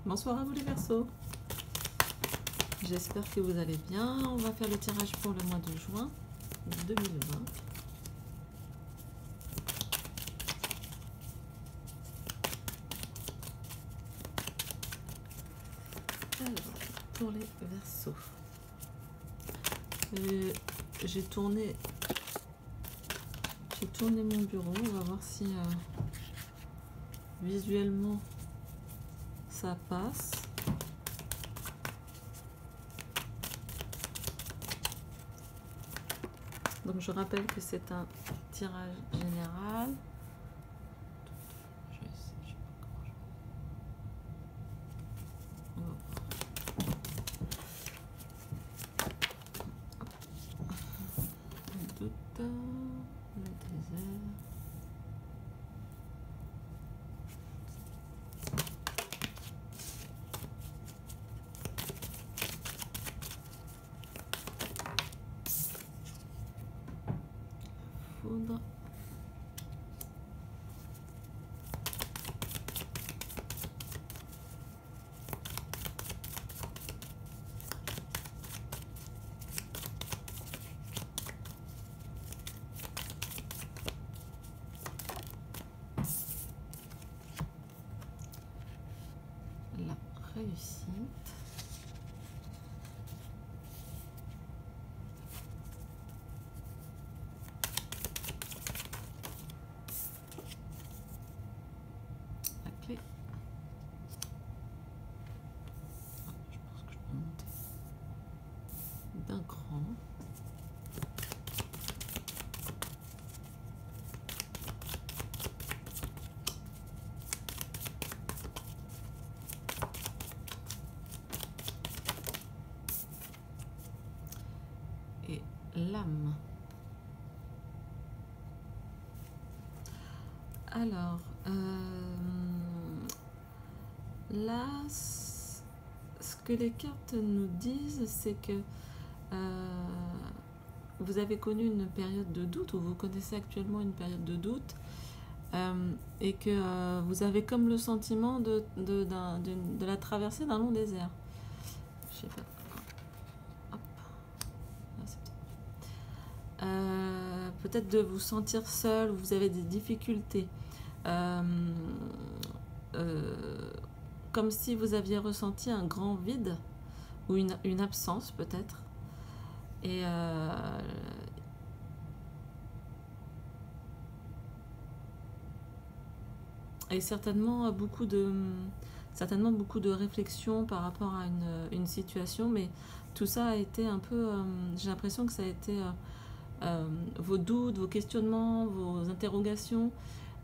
Bonsoir à vous les Verseaux. J'espère que vous allez bien. On va faire le tirage pour le mois de juin 2020. Alors, pour les Verseaux. J'ai tourné mon bureau. On va voir si visuellement ça passe. Donc je rappelle que c'est un tirage général. Le désert. Foudre. La réussite. La clé. Je pense que je peux monter d'un cran. Et l'âme. Alors, là, ce que les cartes nous disent, c'est que vous avez connu une période de doute, ou vous connaissez actuellement une période de doute, et que vous avez comme le sentiment de la traversée d'un long désert. Je sais pas. Hop. Là, c'est peut-être de vous sentir seul, vous avez des difficultés. Comme si vous aviez ressenti un grand vide ou une absence peut-être. Et certainement beaucoup de réflexions par rapport à une situation, mais tout ça a été un peu, j'ai l'impression que ça a été vos doutes, vos questionnements, vos interrogations.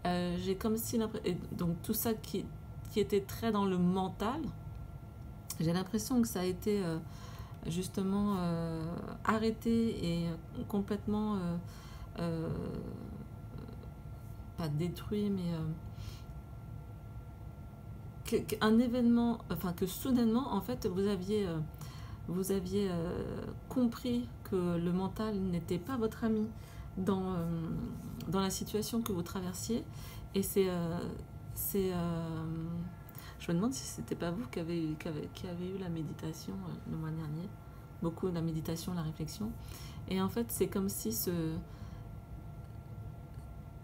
J'ai comme si donc tout ça qui était très dans le mental, j'ai l'impression que ça a été justement arrêté et complètement pas détruit, mais un événement, enfin que soudainement en fait vous aviez compris que le mental n'était pas votre ami dans la situation que vous traversiez. Et je me demande si c'était pas vous qui avez eu la méditation le mois dernier, beaucoup la méditation, la réflexion. Et en fait c'est comme si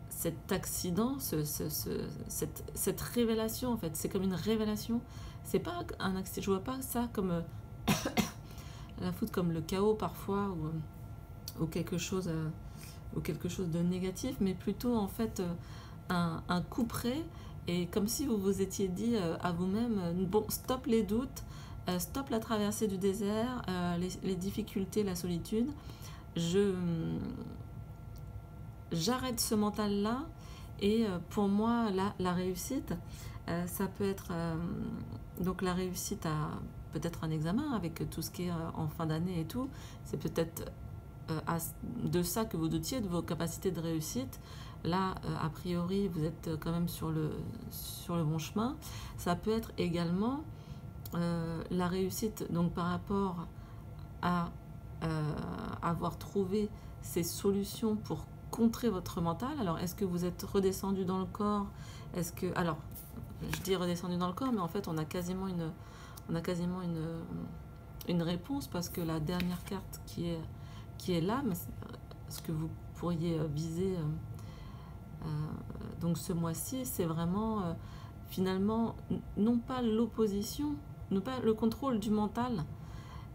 cet accident, cette révélation, en fait, c'est comme une révélation. C'est pas un accident. Je vois pas ça comme la foudre, comme le chaos parfois, ou quelque chose de négatif, mais plutôt en fait un coup près, et comme si vous vous étiez dit à vous-même, bon, stop les doutes, stop la traversée du désert, les difficultés, la solitude. J'arrête ce mental-là, et pour moi, la réussite, ça peut être donc la réussite à peut-être un examen, avec tout ce qui est en fin d'année et tout. C'est peut-être de ça que vous doutiez, de vos capacités de réussite. Là, a priori, vous êtes quand même sur le bon chemin. Ça peut être également la réussite, donc par rapport à avoir trouvé ces solutions pour contrer votre mental. Alors, est-ce que vous êtes redescendu dans le corps? Est-ce que... Alors, je dis redescendu dans le corps, mais en fait, on a quasiment une réponse, parce que la dernière carte qui est l'âme, ce que vous pourriez viser donc ce mois-ci, c'est vraiment finalement non pas l'opposition, non pas le contrôle du mental,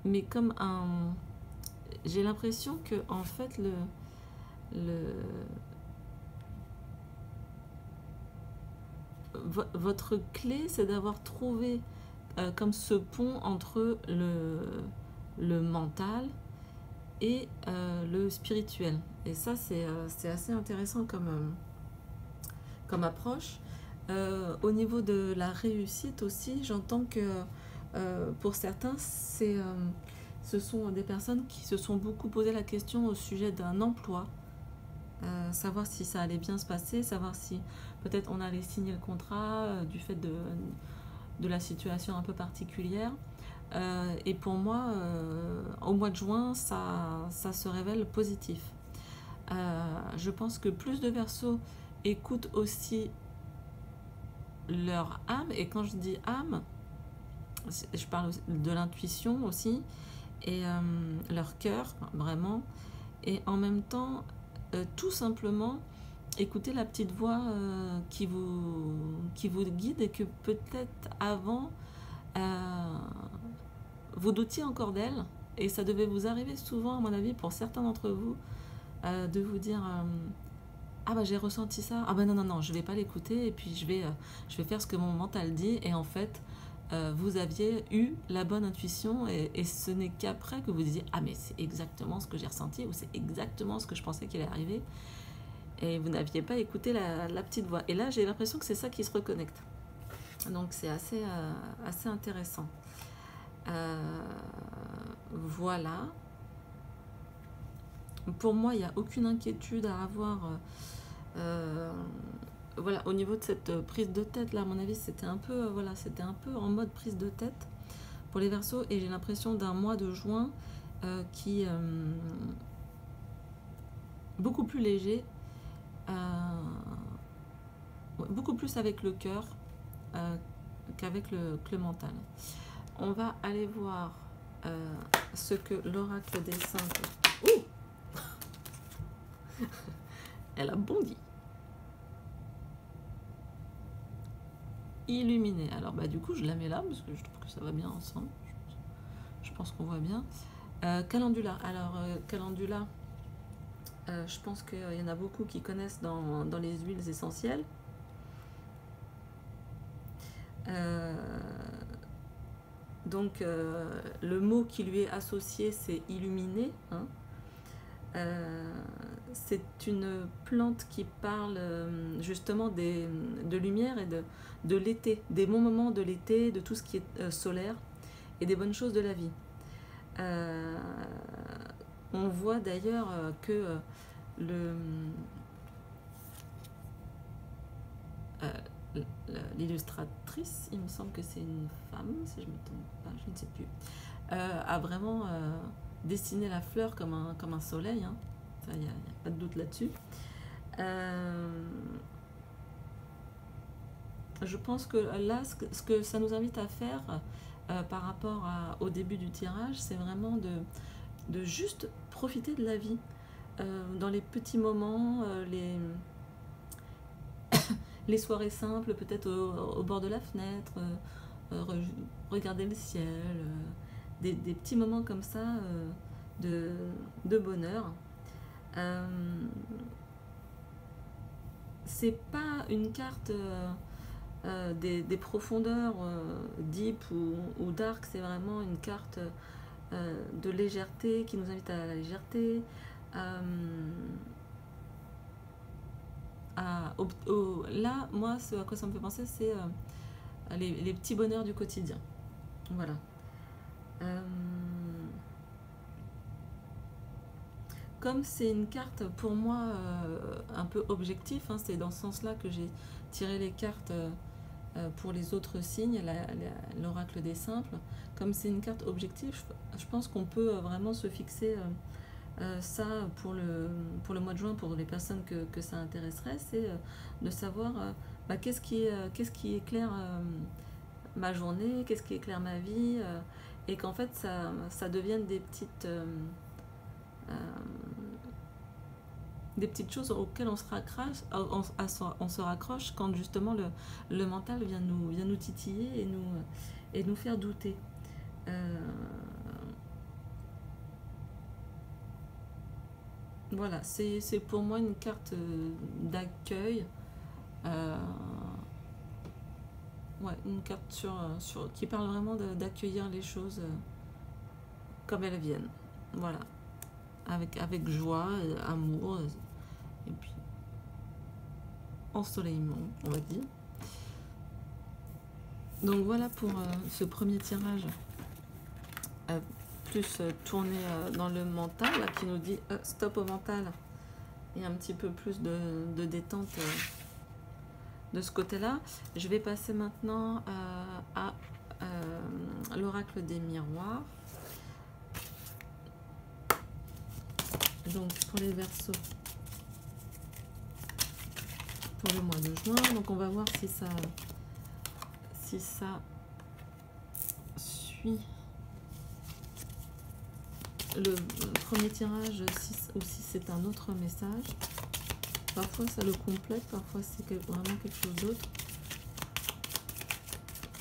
mais comme j'ai l'impression que en fait votre clé, c'est d'avoir trouvé comme ce pont entre le mental et le spirituel. Et ça, c'est assez intéressant comme approche. Au niveau de la réussite aussi, j'entends que pour certains, ce sont des personnes qui se sont beaucoup posé la question au sujet d'un emploi, savoir si ça allait bien se passer, savoir si peut-être on allait signer le contrat du fait de la situation un peu particulière. Et pour moi, au mois de juin, ça se révèle positif. Je pense que plus de Verseaux écoutent aussi leur âme, et quand je dis âme, je parle de l'intuition aussi, et leur cœur, vraiment, et en même temps, tout simplement, écoutez la petite voix qui vous guide, et que peut-être avant, vous doutiez encore d'elle, et ça devait vous arriver souvent, à mon avis, pour certains d'entre vous, de vous dire ah bah j'ai ressenti ça, ah bah non, je vais pas l'écouter, et puis je vais faire ce que mon mental dit, et en fait vous aviez eu la bonne intuition, et ce n'est qu'après que vous disiez ah mais c'est exactement ce que j'ai ressenti, ou c'est exactement ce que je pensais qu'il allait arriver, et vous n'aviez pas écouté la petite voix. Et là j'ai l'impression que c'est ça qui se reconnecte, donc c'est assez intéressant. Voilà. Pour moi, il n'y a aucune inquiétude à avoir. Voilà, au niveau de cette prise de tête, là, à mon avis, c'était un peu en mode prise de tête pour les Verseaux, et j'ai l'impression d'un mois de juin qui beaucoup plus léger, beaucoup plus avec le cœur qu'avec le mental. On va aller voir ce que l'oracle des saints... Ouh Elle a bondi. Illuminé. Alors bah du coup je la mets là parce que je trouve que ça va bien ensemble. Je pense qu'on voit bien. Calendula. Alors Calendula, je pense qu'il y en a beaucoup qui connaissent dans les huiles essentielles. Donc le mot qui lui est associé, c'est illuminé, hein. C'est une plante qui parle justement de lumière et de l'été, des bons moments de l'été, de tout ce qui est solaire et des bonnes choses de la vie. On voit d'ailleurs que l'illustratrice, il me semble que c'est une femme, si je ne me trompe pas, je ne sais plus, a vraiment dessiné la fleur comme un soleil, hein. Il n'y a pas de doute là-dessus. Je pense que là, ce que ça nous invite à faire par rapport au début du tirage, c'est vraiment de juste profiter de la vie, dans les petits moments, les soirées simples, peut-être au bord de la fenêtre, regarder le ciel, des petits moments comme ça de bonheur. C'est pas une carte des profondeurs deep ou dark, c'est vraiment une carte de légèreté qui nous invite à la légèreté, là, moi, ce à quoi ça me fait penser, c'est les petits bonheurs du quotidien. Voilà. Comme c'est une carte pour moi un peu objectif, hein, c'est dans ce sens-là que j'ai tiré les cartes pour les autres signes, l'oracle des simples. Comme c'est une carte objective, je pense qu'on peut vraiment se fixer ça pour le mois de juin, pour les personnes que ça intéresserait, c'est de savoir bah, qu'est-ce qui éclaire ma journée, qu'est-ce qui éclaire ma vie, et qu'en fait ça devienne euh, des petites choses auxquelles on se raccroche quand justement le mental vient nous titiller et nous faire douter. Euh, voilà, c'est pour moi une carte d'accueil. euh, ouais, une carte qui parle vraiment d'accueillir les choses comme elles viennent. Voilà, avec joie, amour, et puis ensoleillement, on va dire. Donc voilà pour ce premier tirage, euh, plus tourné dans le mental, là, qui nous dit stop au mental, et un petit peu plus de détente de ce côté-là. Je vais passer maintenant à l'oracle des miroirs. Donc pour les Verseaux, pour le mois de juin, donc on va voir si ça suit le premier tirage, ou si c'est un autre message. Parfois ça le complète, parfois c'est vraiment quelque chose d'autre.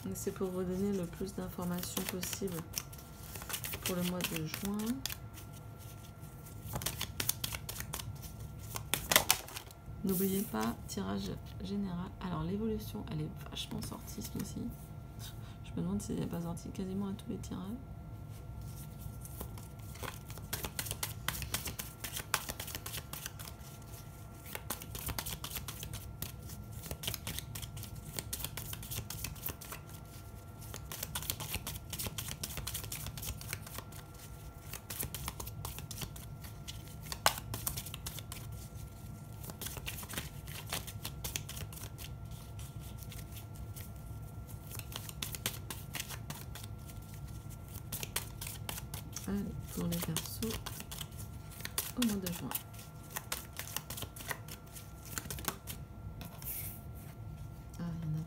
Mais c'est pour vous donner le plus d'informations possible pour le mois de juin. N'oubliez pas, tirage général. Alors l'évolution, elle est vachement sortie ce mois-ci. Je me demande s'il n'est pas sorti quasiment à tous les tirages. Allez, pour les Verseaux, au mois de juin. Ah, il y en a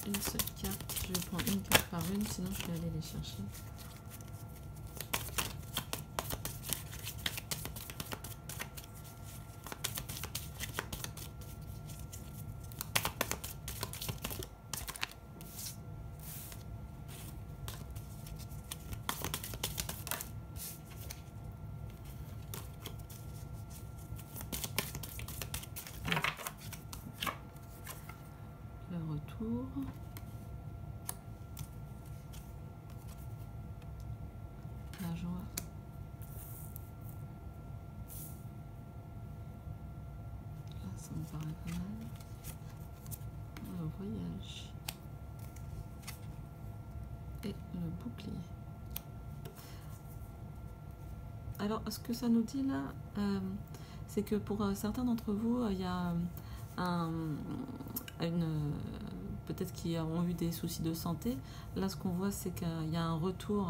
deux. Une seule carte. Je vais prendre une carte par une, sinon je vais aller les chercher. Le retour. La joie. Là, ça me paraît pas mal. Le voyage. Et le bouclier. Alors, ce que ça nous dit là, c'est que pour certains d'entre vous, il y a peut-être qui ont eu des soucis de santé. Là, ce qu'on voit, c'est qu'il y a un retour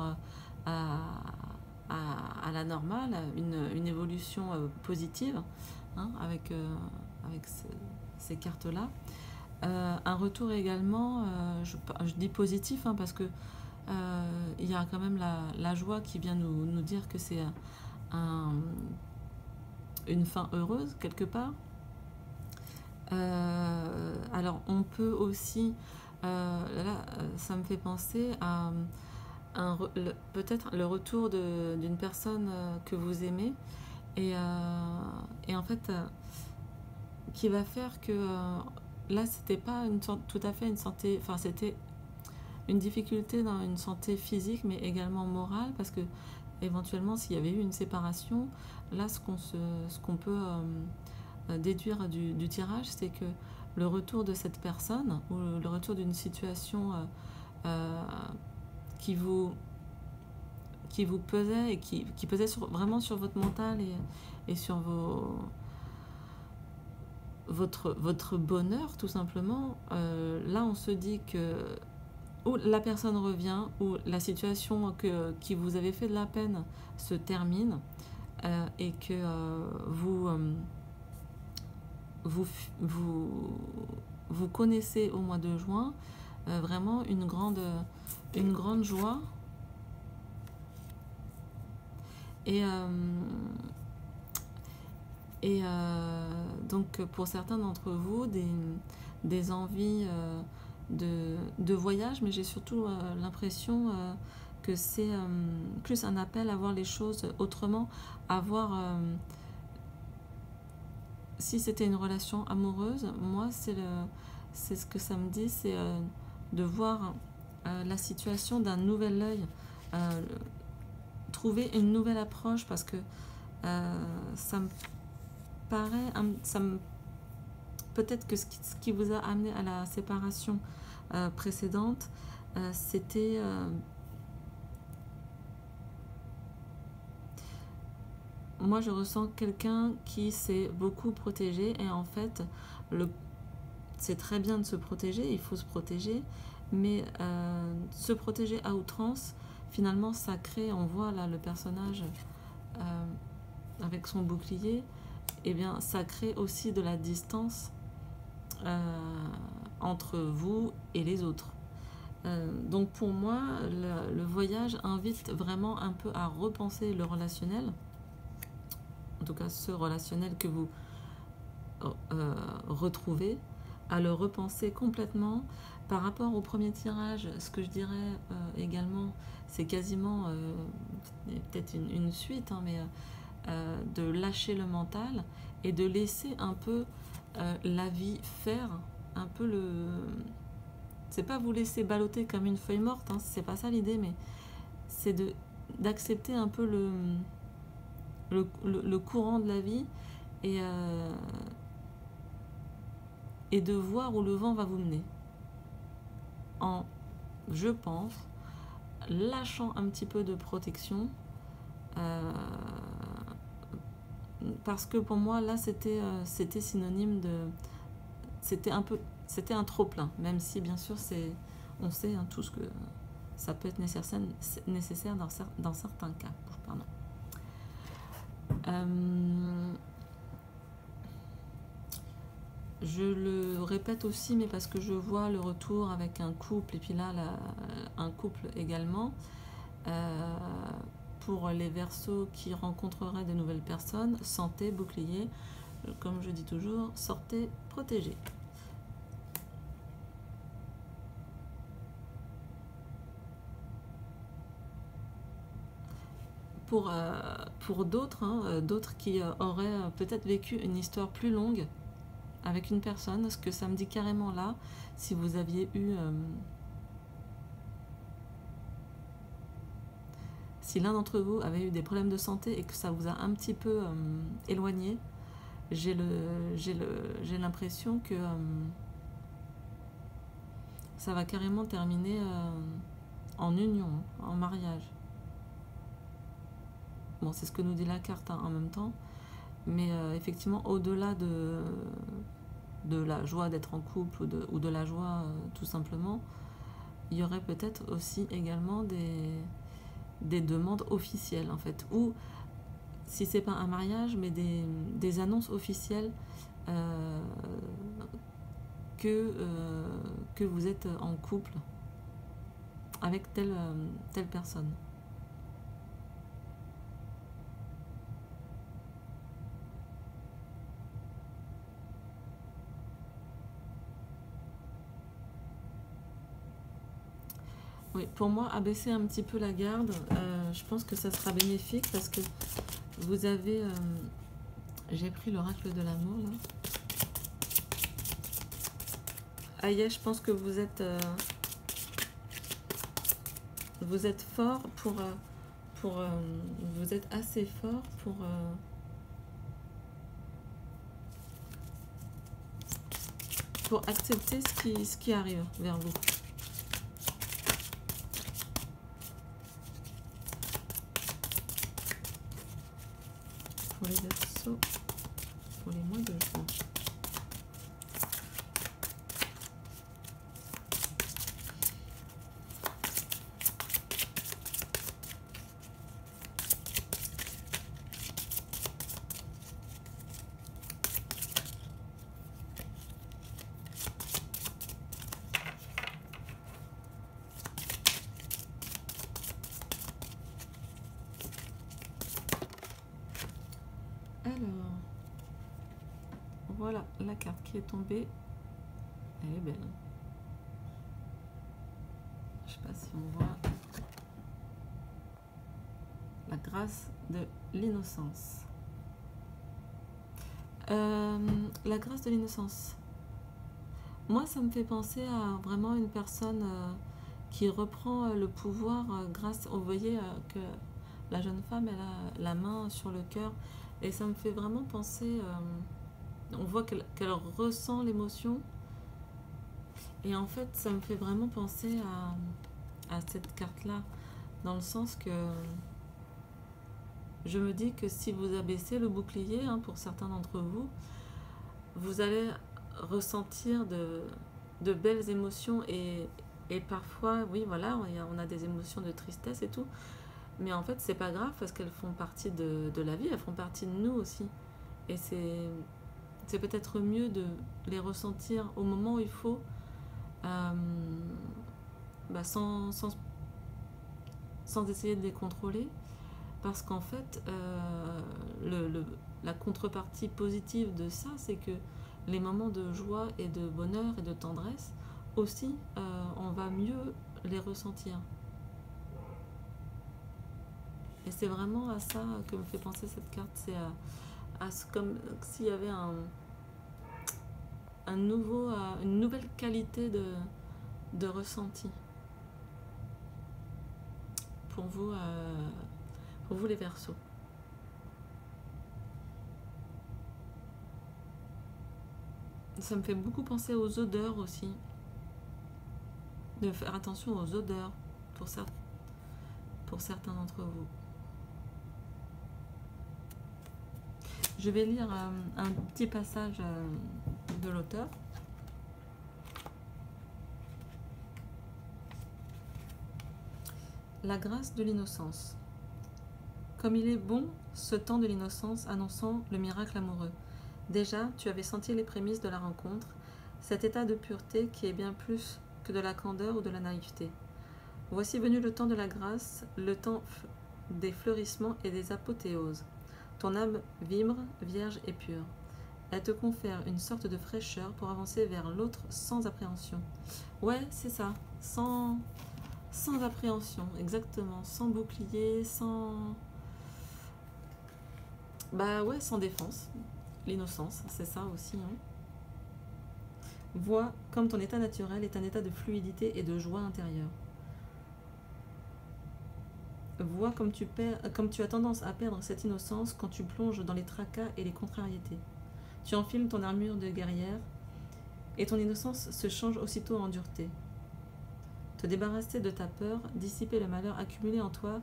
à la normale, une évolution positive, hein, avec ces cartes-là. Un retour également, je dis positif, hein, parce que il y a quand même la joie qui vient nous dire que c'est une fin heureuse quelque part. Alors on peut aussi, là ça me fait penser à peut-être le retour d'une personne que vous aimez, et en fait qui va faire que là c'était pas tout à fait une santé, enfin c'était une difficulté dans une santé physique mais également morale, parce que éventuellement s'il y avait eu une séparation, là ce qu'on peut déduire du tirage, c'est que le retour de cette personne, ou le retour d'une situation qui vous pesait, et qui pesait vraiment sur votre mental et sur votre bonheur tout simplement, là on se dit que ou la personne revient, ou la situation qui vous avait fait de la peine se termine, et que vous, vous, vous connaissez au mois de juin vraiment une grande joie. Et, donc pour certains d'entre vous, des envies de voyage, mais j'ai surtout l'impression que c'est plus un appel à voir les choses autrement, à voir... si c'était une relation amoureuse, moi c'est ce que ça me dit, c'est de voir la situation d'un nouvel œil, trouver une nouvelle approche, parce que ça me paraît, peut-être que ce qui vous a amené à la séparation précédente, c'était moi je ressens quelqu'un qui s'est beaucoup protégé, et en fait c'est très bien de se protéger, il faut se protéger, mais se protéger à outrance, finalement ça crée, on voit là le personnage avec son bouclier, et bien ça crée aussi de la distance entre vous et les autres. Donc pour moi, le voyage invite vraiment un peu à repenser le relationnel, en tout cas ce relationnel que vous retrouvez, à le repenser complètement. Par rapport au premier tirage, ce que je dirais également, c'est quasiment peut-être une suite, hein, mais de lâcher le mental et de laisser un peu la vie faire, un peu le... C'est pas vous laisser balloter comme une feuille morte, hein, c'est pas ça l'idée, mais c'est d'accepter un peu le courant de la vie, et de voir où le vent va vous mener. En, je pense, lâchant un petit peu de protection, parce que pour moi là c'était synonyme de... C'était un trop-plein, même si bien sûr on sait hein, tous que ça peut être nécessaire dans certains cas. Pardon. Je le répète aussi, mais parce que je vois le retour avec un couple, et puis là, un couple également. Pour les Verseaux qui rencontreraient de nouvelles personnes, santé, bouclier, comme je dis toujours, sortez protégés. Pour d'autres, hein, d'autres qui auraient peut-être vécu une histoire plus longue avec une personne, ce que ça me dit carrément là, si vous aviez eu... si l'un d'entre vous avait eu des problèmes de santé et que ça vous a un petit peu éloigné, j'ai l'impression que ça va carrément terminer en union, en mariage. Bon, c'est ce que nous dit la carte hein, en même temps, mais effectivement, au-delà de la joie d'être en couple ou de la joie tout simplement, il y aurait peut-être aussi également des demandes officielles en fait, ou si c'est pas un mariage, mais des annonces officielles que vous êtes en couple avec telle personne. Oui, pour moi, abaisser un petit peu la garde, je pense que ça sera bénéfique, parce que vous avez... j'ai pris l'oracle de l'amour, là. Aïe, je pense que vous êtes fort vous êtes assez fort pour accepter ce qui arrive vers vous. Pour les Verseaux, pour les mois de juin. voilà la carte qui est tombée. Elle est belle. Je sais pas si on voit. La grâce de l'innocence. La grâce de l'innocence. Moi, ça me fait penser à vraiment une personne qui reprend le pouvoir grâce. Vous voyez que la jeune femme, elle a la main sur le cœur. Et ça me fait vraiment penser. On voit qu'elle ressent l'émotion. Et en fait, ça me fait vraiment penser à cette carte-là. Dans le sens que je me dis que si vous abaissez le bouclier, hein, pour certains d'entre vous, vous allez ressentir de belles émotions et parfois, oui, voilà, on a des émotions de tristesse et tout, mais en fait, c'est pas grave parce qu'elles font partie de la vie, elles font partie de nous aussi. Et c'est peut-être mieux de les ressentir au moment où il faut, sans essayer de les contrôler. Parce qu'en fait, la contrepartie positive de ça, c'est que les moments de joie et de bonheur et de tendresse, aussi, on va mieux les ressentir. Et c'est vraiment à ça que me fait penser cette carte. C'est comme s'il y avait une nouvelle qualité de ressenti. Pour vous les Verseaux. Ça me fait beaucoup penser aux odeurs aussi. De faire attention aux odeurs pour certains d'entre vous. Je vais lire un petit passage de l'auteur. La grâce de l'innocence. Comme il est bon, ce temps de l'innocence annonçant le miracle amoureux. Déjà, tu avais senti les prémices de la rencontre, cet état de pureté qui est bien plus que de la candeur ou de la naïveté. Voici venu le temps de la grâce, le temps des fleurissements et des apothéoses. Ton âme vibre, vierge et pure. Elle te confère une sorte de fraîcheur pour avancer vers l'autre sans appréhension. Ouais, c'est ça, sans appréhension, exactement, sans bouclier, sans défense. L'innocence, c'est ça aussi. Hein. Vois comme ton état naturel est un état de fluidité et de joie intérieure. Vois comme tu as tendance à perdre cette innocence quand tu plonges dans les tracas et les contrariétés. Tu enfiles ton armure de guerrière et ton innocence se change aussitôt en dureté. Te débarrasser de ta peur, dissiper le malheur accumulé en toi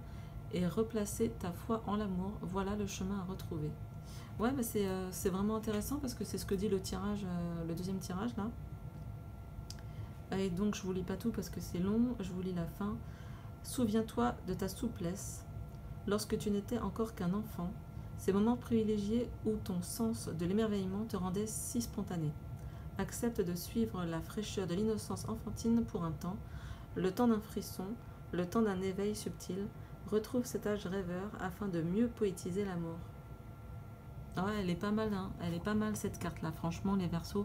et replacer ta foi en l'amour, voilà le chemin à retrouver. Ouais, mais c'est vraiment intéressant parce que c'est ce que dit le tirage, le deuxième tirage là. Et donc je vous lis pas tout parce que c'est long, je vous lis la fin. Souviens-toi de ta souplesse lorsque tu n'étais encore qu'un enfant, ces moments privilégiés où ton sens de l'émerveillement te rendait si spontané. Accepte de suivre la fraîcheur de l'innocence enfantine pour un temps, le temps d'un frisson, le temps d'un éveil subtil. Retrouve cet âge rêveur afin de mieux poétiser l'amour. Ouais, elle est pas mal, hein. Elle est pas mal cette carte-là, franchement, les Verseaux.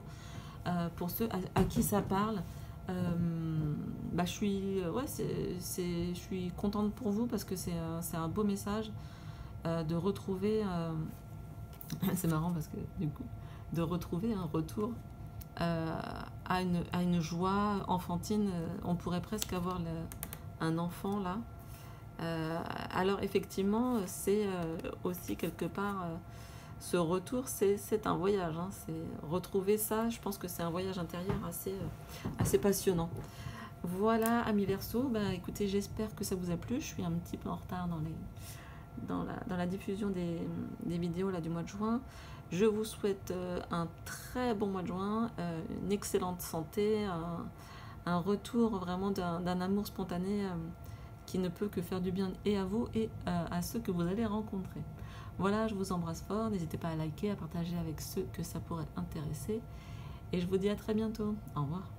Pour ceux à qui ça parle, je suis contente pour vous parce que c'est un beau message de retrouver. C'est marrant parce que du coup, de retrouver un retour à une joie enfantine. On pourrait presque avoir un enfant là. Alors effectivement, c'est aussi quelque part ce retour, c'est un voyage. Hein, c'est retrouver ça. Je pense que c'est un voyage intérieur assez passionnant. Voilà, amis Verseaux. Écoutez, j'espère que ça vous a plu. Je suis un petit peu en retard dans la diffusion des vidéos là, du mois de juin. Je vous souhaite un très bon mois de juin, une excellente santé, un retour vraiment d'un amour spontané qui ne peut que faire du bien et à vous et à ceux que vous allez rencontrer. Voilà, je vous embrasse fort, n'hésitez pas à liker, à partager avec ceux que ça pourrait intéresser et je vous dis à très bientôt. Au revoir.